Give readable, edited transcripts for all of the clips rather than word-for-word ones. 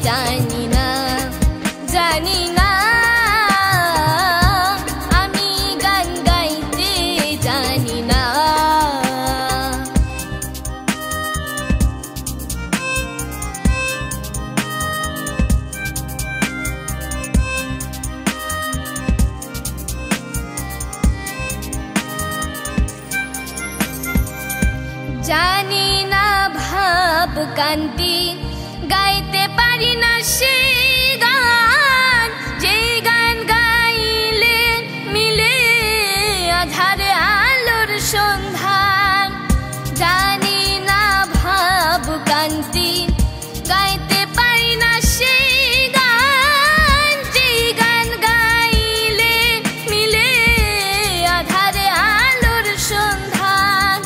জানি না জানি না আমি গান গাইতে জানি না জানি না ভাব কান্তি গাইতে পারি না সেই গান যে গান গাইলে মিলে আধারে আলোর সন্ধান জানি না ভাব কান্তি গাইতে পারি না সেই গান যে গান গাইলে মিলে আধারে আলোর সন্ধান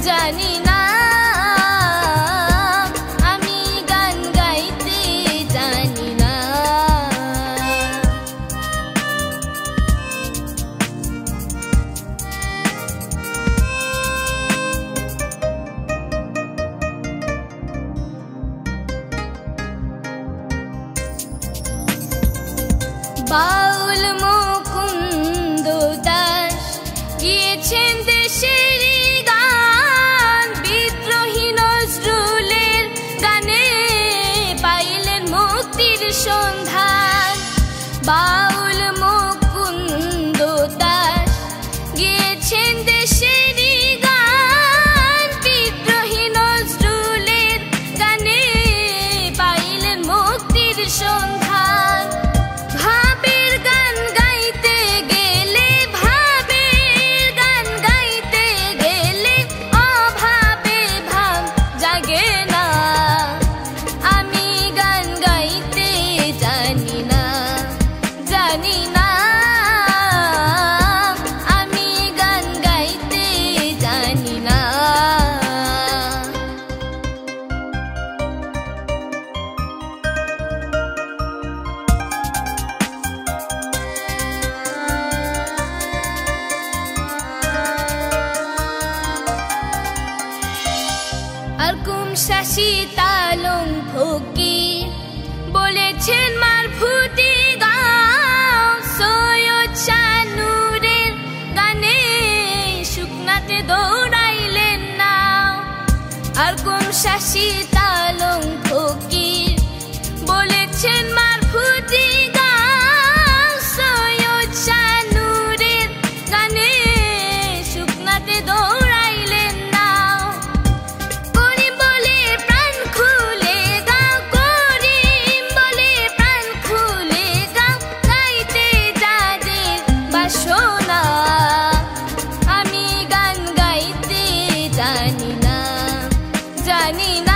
জানি না আমি গান গাইতে জানি না বাউল মুকুন্দ দাস গিয়েছেন দেশের গান বিদ্রোহী নজরুলের গানে পাইলেন মুক্তির সন্ধান বাউল মুকুন্দ দাস গিয়েছেন দেশের গান বিদ্রোহী নজরুলের গানে পাইলেন মুক্তির সন্ধান ভাবের গান গাইতে গেলে ভাবের গান গাইতে গেলে অভাবে ভাব জাগে না আমি গান গাইতে জানি না জানি না আমি গান গাইতে জানি না আরকুম শাসি তালং ফকির বলেছেন মারফুতি গাও সৈয়দ শানুরের গানে শুকনাতে দৌড়াইলেন নাও আরকুম শাসি তালং ফকির বলেছেন মারফুতি গাও সৈয়দ শানুরের গানে শুকনাতে দৌড়াইলেন নাও করিম বলে প্রাণ খুলে গাও করিম বলে প্রাণ খুলে গাও গাইতে যাদের বাসনা আমি গান গাইতে জানি না জানি না